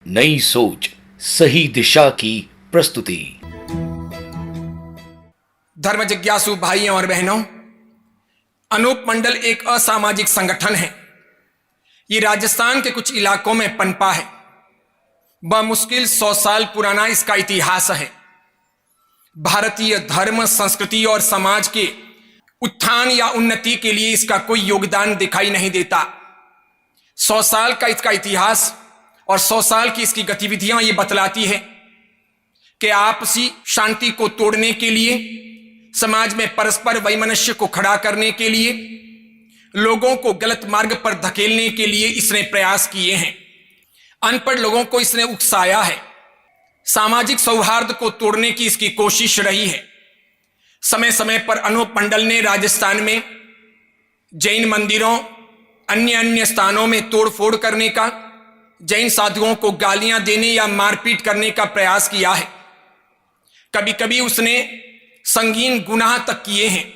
नई सोच, सही दिशा की प्रस्तुति। धर्म जिज्ञासु भाइयों और बहनों, अनूप मंडल एक असामाजिक संगठन है। ये राजस्थान के कुछ इलाकों में पनपा है। बमुश्किल 100 साल पुराना इसका इतिहास है। भारतीय धर्म, संस्कृति और समाज के उत्थान या उन्नति के लिए इसका कोई योगदान दिखाई नहीं देता। 100 साल का इसका इतिहास और 100 साल की इसकी गतिविधियां ये बतलाती है कि आपसी शांति को तोड़ने के लिए, समाज में परस्पर वैमनस्य को खड़ा करने के लिए, लोगों को गलत मार्ग पर धकेलने के लिए इसने प्रयास किए हैं। अनपढ़ लोगों को इसने उकसाया है। सामाजिक सौहार्द को तोड़ने की इसकी कोशिश रही है। समय समय पर अनूप मंडल ने राजस्थान में जैन मंदिरों, अन्य स्थानों में तोड़फोड़ करने का, जैन साधुओं को गालियां देने या मारपीट करने का प्रयास किया है। कभी कभी उसने संगीन गुनाह तक किए हैं।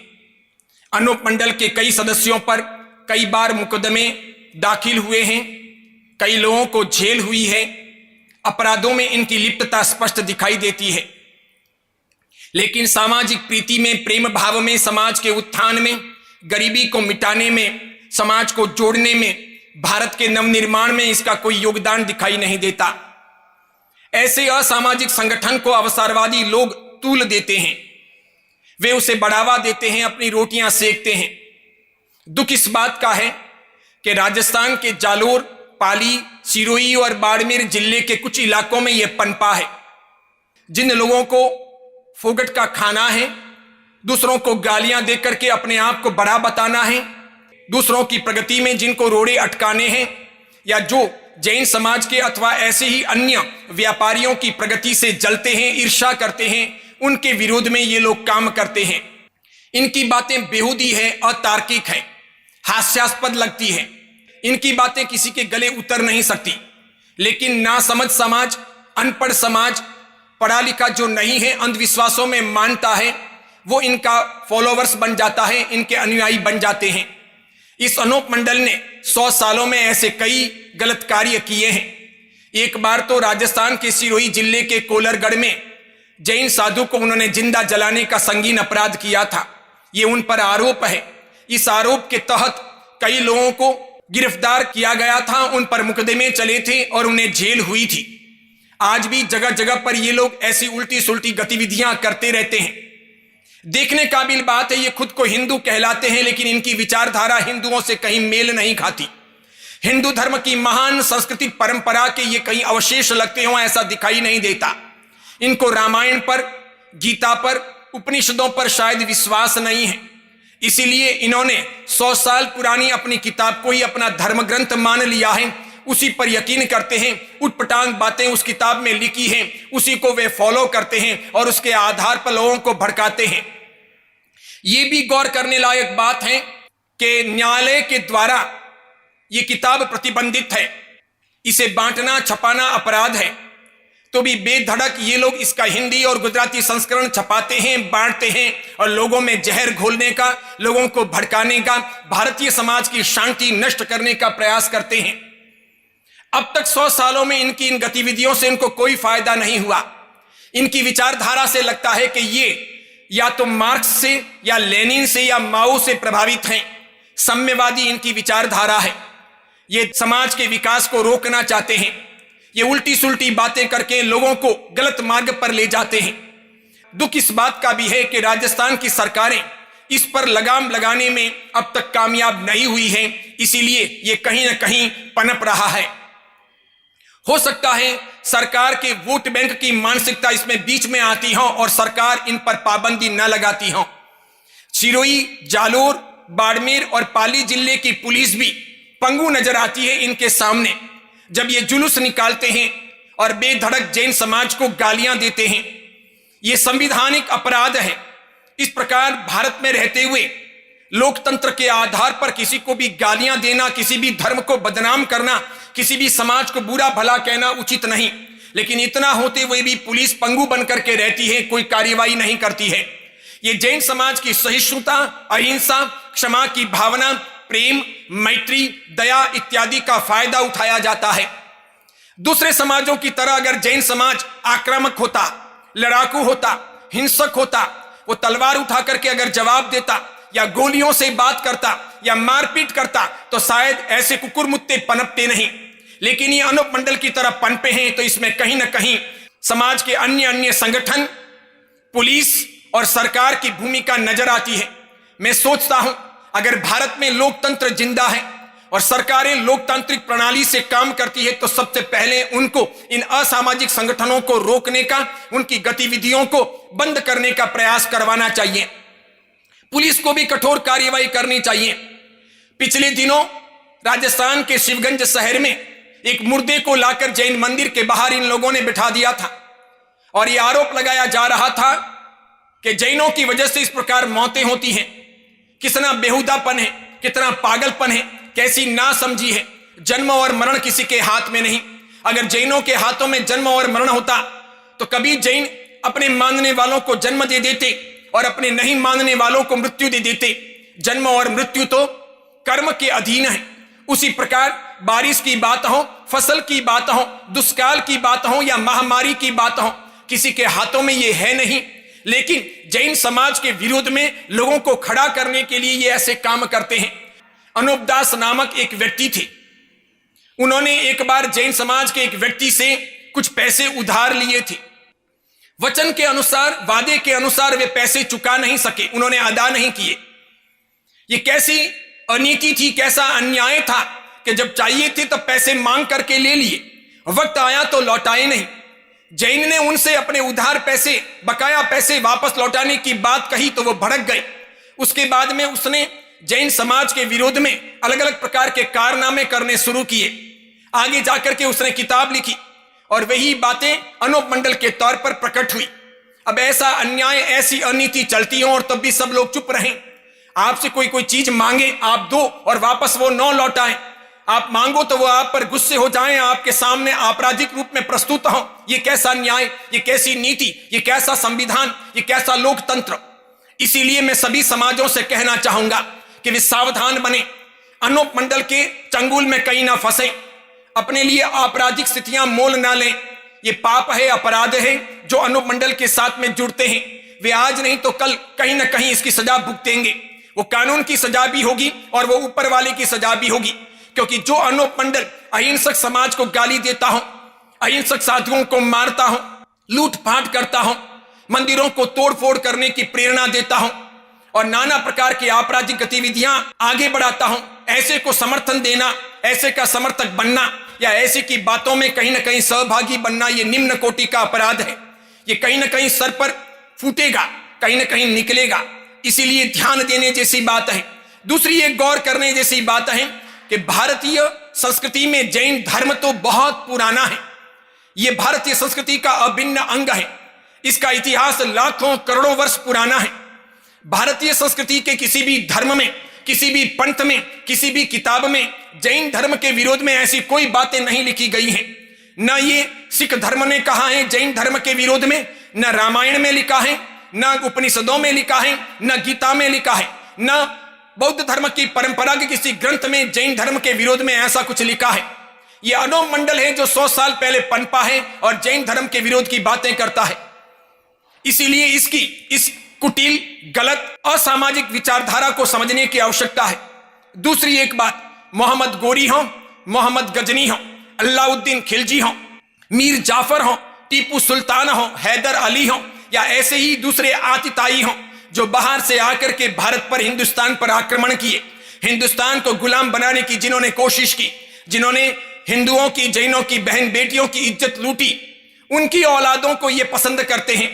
अनूप मंडल के कई सदस्यों पर कई बार मुकदमे दाखिल हुए हैं। कई लोगों को जेल हुई है। अपराधों में इनकी लिप्तता स्पष्ट दिखाई देती है। लेकिन सामाजिक प्रीति में, प्रेम भाव में, समाज के उत्थान में, गरीबी को मिटाने में, समाज को जोड़ने में, भारत के नवनिर्माण में इसका कोई योगदान दिखाई नहीं देता। ऐसे असामाजिक संगठन को अवसरवादी लोग तूल देते हैं। वे उसे बढ़ावा देते हैं, अपनी रोटियां सेकते हैं। दुख इस बात का है कि राजस्थान के जालोर, पाली, सिरोही और बाड़मेर जिले के कुछ इलाकों में यह पनपा है। जिन लोगों को फोगट का खाना है, दूसरों को गालियां देकर के अपने आप को बड़ा बताना है, दूसरों की प्रगति में जिनको रोड़े अटकाने हैं, या जो जैन समाज के अथवा ऐसे ही अन्य व्यापारियों की प्रगति से जलते हैं, ईर्ष्या करते हैं, उनके विरोध में ये लोग काम करते हैं। इनकी बातें बेहूदी है, अतार्किक है, हास्यास्पद लगती है। इनकी बातें किसी के गले उतर नहीं सकती। लेकिन नासमझ समाज, अनपढ़ समाज, पढ़ा लिखा जो नहीं है, अंधविश्वासों में मानता है, वो इनका फॉलोवर्स बन जाता है, इनके अनुयायी बन जाते हैं। इस अनूप मंडल ने 100 सालों में ऐसे कई गलत कार्य किए हैं। एक बार तो राजस्थान के सिरोही जिले के कोलरगढ़ में जैन साधु को उन्होंने जिंदा जलाने का संगीन अपराध किया था। ये उन पर आरोप है। इस आरोप के तहत कई लोगों को गिरफ्तार किया गया था, उन पर मुकदमे चले थे और उन्हें जेल हुई थी। आज भी जगह जगह पर ये लोग ऐसी उल्टी सुल्टी गतिविधियां करते रहते हैं। देखने काबिल बात है, ये खुद को हिंदू कहलाते हैं, लेकिन इनकी विचारधारा हिंदुओं से कहीं मेल नहीं खाती। हिंदू धर्म की महान सांस्कृतिक परंपरा के ये कहीं अवशेष लगते हो, ऐसा दिखाई नहीं देता। इनको रामायण पर, गीता पर, उपनिषदों पर शायद विश्वास नहीं है। इसीलिए इन्होंने 100 साल पुरानी अपनी किताब को ही अपना धर्म ग्रंथ मान लिया है। उसी पर यकीन करते हैं। उटपटांग बातें उस किताब में लिखी हैं, उसी को वे फॉलो करते हैं और उसके आधार पर लोगों को भड़काते हैं। यह भी गौर करने लायक बात है कि न्यायालय के द्वारा यह किताब प्रतिबंधित है। इसे बांटना, छपाना अपराध है, तो भी बेधड़क ये लोग इसका हिंदी और गुजराती संस्करण छपाते हैं, बांटते हैं और लोगों में जहर घोलने का, लोगों को भड़काने का, भारतीय समाज की शांति नष्ट करने का प्रयास करते हैं। अब तक 100 सालों में इनकी इन गतिविधियों से इनको कोई फायदा नहीं हुआ। इनकी विचारधारा से लगता है कि ये या तो मार्क्स से या लेनिन से या माओ से प्रभावित हैं। साम्यवादी इनकी विचारधारा है। ये समाज के विकास को रोकना चाहते हैं। ये उल्टी सुल्टी बातें करके लोगों को गलत मार्ग पर ले जाते हैं। दुख इस बात का भी है कि राजस्थान की सरकारें इस पर लगाम लगाने में अब तक कामयाब नहीं हुई हैं। इसीलिए ये कहीं ना कहीं पनप रहा है। हो सकता है सरकार के वोट बैंक की मानसिकता इसमें बीच में आती हो और सरकार इन पर पाबंदी न लगाती हो। सिरोही, जालोर, बाड़मेर और पाली जिले की पुलिस भी पंगु नजर आती है इनके सामने, जब ये जुलूस निकालते हैं और बेधड़क जैन समाज को गालियां देते हैं। यह संवैधानिक अपराध है। इस प्रकार भारत में रहते हुए लोकतंत्र के आधार पर किसी को भी गालियां देना, किसी भी धर्म को बदनाम करना, किसी भी समाज को बुरा भला कहना उचित नहीं। लेकिन इतना होते हुए भी पुलिस पंगु बनकर के रहती है, कोई कार्रवाई नहीं करती है। ये जैन समाज की सहिष्णुता, अहिंसा, क्षमा की भावना, प्रेम, मैत्री, दया इत्यादि का फायदा उठाया जाता है। दूसरे समाजों की तरह अगर जैन समाज आक्रामक होता, लड़ाकू होता, हिंसक होता, वो तलवार उठा करके अगर जवाब देता या गोलियों से बात करता या मारपीट करता तो शायद ऐसे कुकुरमुत्ते पनपते नहीं। लेकिन ये अनूप मंडल की तरह पनपे हैं, तो इसमें कहीं ना कहीं समाज के अन्य अन्य संगठन, पुलिस और सरकार की भूमिका नजर आती है। मैं सोचता हूं अगर भारत में लोकतंत्र जिंदा है और सरकारें लोकतांत्रिक प्रणाली से काम करती है तो सबसे पहले उनको इन असामाजिक संगठनों को रोकने का, उनकी गतिविधियों को बंद करने का प्रयास करवाना चाहिए। पुलिस को भी कठोर कार्रवाई करनी चाहिए। पिछले दिनों राजस्थान के शिवगंज शहर में एक मुर्दे को लाकर जैन मंदिर के बाहर इन लोगों ने बिठा दिया था और यह आरोप लगाया जा रहा था कि जैनों की वजह से इस प्रकार मौतें होती हैं। कितना बेहुदापन है, कितना पागलपन है, कैसी नासमझी है। जन्म और मरण किसी के हाथ में नहीं। अगर जैनों के हाथों में जन्म और मरण होता तो कभी जैन अपने मानने वालों को जन्म दे देते और अपने नहीं मानने वालों को मृत्यु दे देते। जन्म और मृत्यु तो कर्म के अधीन है। उसी प्रकार बारिश की बात हो, फसल की बात हो, दुष्काल की बात हो या महामारी की बात हो, किसी के हाथों में ये है नहीं। लेकिन जैन समाज के विरोध में लोगों को खड़ा करने के लिए ये ऐसे काम करते हैं। अनूप दास नामक एक व्यक्ति थे। उन्होंने एक बार जैन समाज के एक व्यक्ति से कुछ पैसे उधार लिए थे। वचन के अनुसार, वादे के अनुसार वे पैसे चुका नहीं सके, उन्होंने अदा नहीं किए। ये कैसी अनीति थी, कैसा अन्याय था कि जब चाहिए थे तब पैसे मांग करके ले लिए, वक्त आया तो लौटाए नहीं। जैन ने उनसे अपने उधार पैसे, बकाया पैसे वापस लौटाने की बात कही तो वो भड़क गए। उसके बाद में उसने जैन समाज के विरोध में अलग अलग प्रकार के कारनामे करने शुरू किए। आगे जाकर के उसने किताब लिखी और वही बातें अनूप मंडल के तौर पर प्रकट हुई। अब ऐसा अन्याय, ऐसी अनीति चलती हो और तब भी सब लोग चुप रहें। आपसे कोई चीज मांगे, आप दो और वापस वो न लौटाएं। आप मांगो तो वो आप पर गुस्से हो जाएं, आपके सामने आपराधिक रूप में प्रस्तुत हो। ये कैसा न्याय, ये कैसी नीति, ये कैसा संविधान, ये कैसा लोकतंत्र। इसीलिए मैं सभी समाजों से कहना चाहूंगा कि वे सावधान बने, अनूप मंडल के चंगुल में कहीं ना फंसे, अपने लिए आपराधिक स्थितियां मोल ना लें। ये पाप है, अपराध है जो अनूप मंडल के साथ में जुड़ते हैं। वे आज नहीं तो कल कहीं ना कहीं इसकी सजा भुगतेंगे। वो कानून की सजा भी होगी और वो ऊपर वाले की सजा भी होगी। क्योंकि जो अनूप मंडल अहिंसक समाज को गाली देता हो, अहिंसक साधुओं को मारता हो, लूटपाट करता हो, मंदिरों को तोड़फोड़ करने की प्रेरणा देता हो और नाना प्रकार की आपराधिक गतिविधियां आगे बढ़ाता हो, ऐसे को समर्थन देना, ऐसे का समर्थक बनना या ऐसे की बातों में कहीं ना कहीं सहभागी बनना, यह निम्न कोटि का अपराध है। ये कहीं ना कहीं सर पर फूटेगा, कहीं ना कहीं निकलेगा। इसीलिए ध्यान देने जैसी बात है। दूसरी एक गौर करने जैसी बात है कि भारतीय संस्कृति में जैन धर्म तो बहुत पुराना है। यह भारतीय संस्कृति का अभिन्न अंग है। इसका इतिहास लाखों करोड़ों वर्ष पुराना है। भारतीय संस्कृति के किसी भी धर्म में, किसी भी पंथ में, किसी भी किताब में जैन धर्म के विरोध में ऐसी कोई बातें नहीं लिखी गई हैं। न ये सिख धर्म ने कहा है जैन धर्म के विरोध में, न रामायण में लिखा है, न उपनिषदों में लिखा है, न गीता में लिखा है, न बौद्ध धर्म की परंपरा के किसी ग्रंथ में जैन धर्म के विरोध में ऐसा कुछ लिखा है। यह अनूप मंडल है जो 100 साल पहले पनपा है और जैन धर्म के विरोध की बातें करता है। इसीलिए इसकी इस कुटिल, गलत, असामाजिक विचारधारा को समझने की आवश्यकता है। दूसरी एक बात, मोहम्मद गोरी हो, मोहम्मद गजनी हो, अलाउद्दीन खिलजी हो, मीर जाफर हो, टीपू सुल्तान हो, हैदर अली हो या ऐसे ही दूसरे आतिताई हो जो बाहर से आकर के भारत पर, हिंदुस्तान पर आक्रमण किए, हिंदुस्तान को गुलाम बनाने की जिन्होंने कोशिश की, जिन्होंने हिंदुओं की, जैनों की बहन बेटियों की इज्जत लूटी, उनकी औलादों को ये पसंद करते हैं,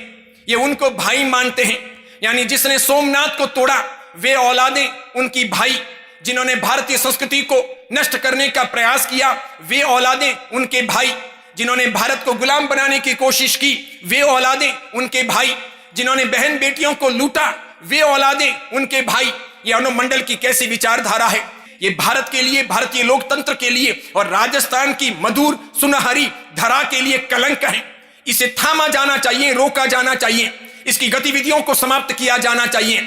ये उनको भाई मानते हैं। यानी जिसने सोमनाथ को तोड़ा वे औलादें उनकी भाई, जिन्होंने भारतीय संस्कृति को नष्ट करने का प्रयास किया वे औलादें उनके भाई, जिन्होंने भारत को गुलाम बनाने की कोशिश की वे औलादें उनके भाई, जिन्होंने बहन बेटियों को लूटा वे औलादें उनके भाई। ये अनूप मंडल की कैसी विचारधारा है। ये भारत के लिए, भारतीय लोकतंत्र के लिए और राजस्थान की मधुर सुनहरी धरा के लिए कलंक है। इसे थामा जाना चाहिए, रोका जाना चाहिए, इसकी गतिविधियों को समाप्त किया जाना चाहिए।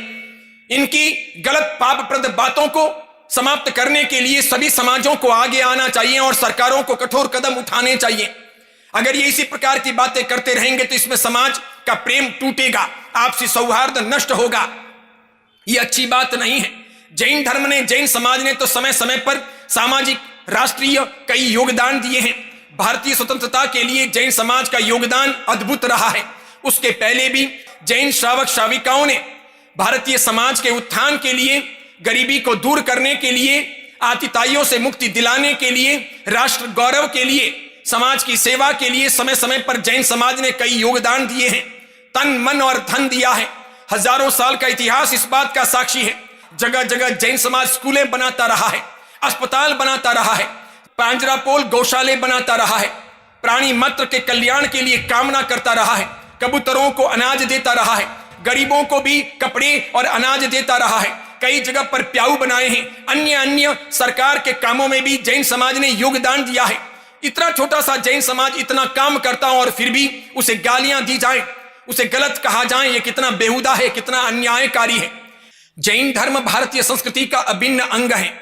इनकी गलत पापप्रद बातों को समाप्त करने के लिए सभी समाजों को आगे आना चाहिए और सरकारों को कठोर कदम उठाने चाहिए। अगर ये इसी प्रकार की बातें करते रहेंगे तो इसमें समाज का प्रेम टूटेगा, आपसी सौहार्द नष्ट होगा। ये अच्छी बात नहीं है। जैन धर्म ने, जैन समाज ने तो समय समय पर सामाजिक, राष्ट्रीय कई योगदान दिए हैं। भारतीय स्वतंत्रता के लिए जैन समाज का योगदान अद्भुत रहा है। उसके पहले भी जैन श्रावक श्राविकाओं ने भारतीय समाज के उत्थान के लिए, गरीबी को दूर करने के लिए, आतिताइयों से मुक्ति दिलाने के लिए, राष्ट्र गौरव के लिए, समाज की सेवा के लिए समय समय पर जैन समाज ने कई योगदान दिए हैं। तन, मन और धन दिया है। हजारों साल का इतिहास इस बात का साक्षी है। जगह जगह जैन समाज स्कूलें बनाता रहा है, अस्पताल बनाता रहा है, पांजरापोल गौशाले बनाता रहा है, प्राणी मात्र के कल्याण के लिए कामना करता रहा है, कबूतरों को अनाज देता रहा है, गरीबों को भी कपड़े और अनाज देता रहा है। कई जगह पर प्याऊ बनाए हैं। अन्य अन्य सरकार के कामों में भी जैन समाज ने योगदान दिया है। इतना छोटा सा जैन समाज इतना काम करता और फिर भी उसे गालियां दी जाए, उसे गलत कहा जाए, यह कितना बेहुदा है, कितना अन्यायकारी है। जैन धर्म भारतीय संस्कृति का अभिन्न अंग है।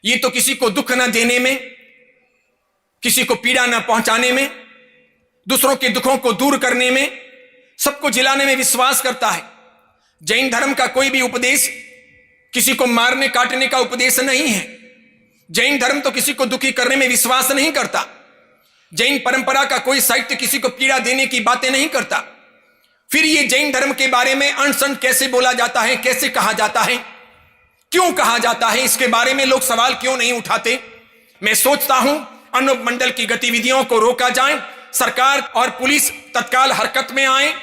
ये तो किसी को दुख न देने में, किसी को पीड़ा न पहुंचाने में, दूसरों के दुखों को दूर करने में, सबको जिलाने में विश्वास करता है। जैन धर्म का कोई भी उपदेश किसी को मारने काटने का उपदेश नहीं है। जैन धर्म तो किसी को दुखी करने में विश्वास नहीं करता। जैन परंपरा का कोई साहित्य किसी को पीड़ा देने की बातें नहीं करता। फिर ये जैन धर्म के बारे में अनशन कैसे बोला जाता है, कैसे कहा जाता है, क्यों कहा जाता है, इसके बारे में लोग सवाल क्यों नहीं उठाते? मैं सोचता हूं अनुप मंडल की गतिविधियों को रोका जाए, सरकार और पुलिस तत्काल हरकत में आए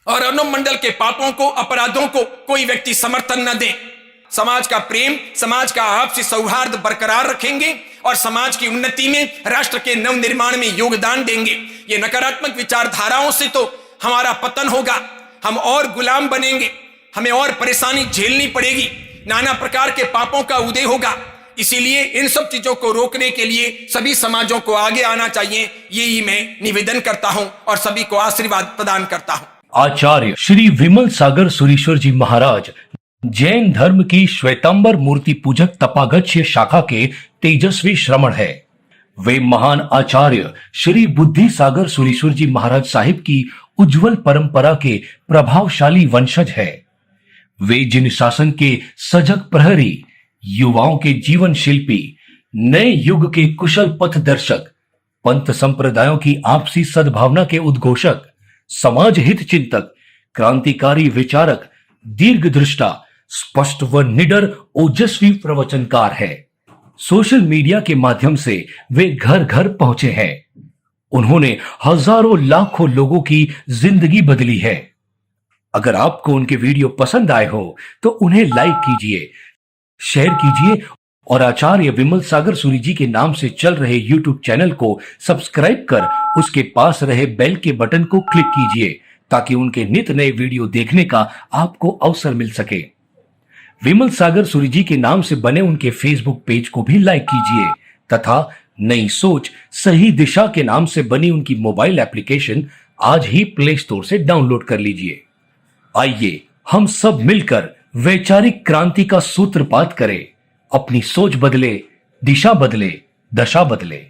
और अनुप मंडल के पापों को, अपराधों को कोई व्यक्ति समर्थन न दे। समाज का प्रेम, समाज का आपसी सौहार्द बरकरार रखेंगे और समाज की उन्नति में, राष्ट्र के नवनिर्माण में योगदान देंगे। ये नकारात्मक विचारधाराओं से तो हमारा पतन होगा, हम और गुलाम बनेंगे, हमें और परेशानी झेलनी पड़ेगी, नाना प्रकार के पापों का उदय होगा। इसीलिए इन सब चीजों को रोकने के लिए सभी समाजों को आगे आना चाहिए, यही मैं निवेदन करता हूं और सभी को आशीर्वाद प्रदान करता हूं। आचार्य श्री विमल सागर सुरीश्वर जी महाराज जैन धर्म की श्वेतांबर मूर्ति पूजक तपागच्य शाखा के तेजस्वी श्रमण है। वे महान आचार्य श्री बुद्धि सागर सुरीश्वर जी महाराज साहिब की उज्जवल परंपरा के प्रभावशाली वंशज है। वे जिन शासन के सजग प्रहरी, युवाओं के जीवन शिल्पी, नए युग के कुशल पथ दर्शक, पंथ संप्रदायों की आपसी सद्भावना के उद्घोषक, समाज हित चिंतक, क्रांतिकारी विचारक, दीर्घदृष्टा, स्पष्ट व निडर ओजस्वी प्रवचनकार है। सोशल मीडिया के माध्यम से वे घर घर पहुंचे हैं। उन्होंने हजारों लाखों लोगों की जिंदगी बदली है। अगर आपको उनके वीडियो पसंद आए हो तो उन्हें लाइक कीजिए, शेयर कीजिए और आचार्य विमल सागर सूरी जी के नाम से चल रहे यूट्यूब चैनल को सब्सक्राइब कर उसके पास रहे बेल के बटन को क्लिक कीजिए ताकि उनके नित नए वीडियो देखने का आपको अवसर मिल सके। विमल सागर सूरी जी के नाम से बने उनके फेसबुक पेज को भी लाइक कीजिए तथा नई सोच सही दिशा के नाम से बनी उनकी मोबाइल एप्लीकेशन आज ही प्ले स्टोर से डाउनलोड कर लीजिए। आइए हम सब मिलकर वैचारिक क्रांति का सूत्रपात करें। अपनी सोच बदले, दिशा बदले, दशा बदले।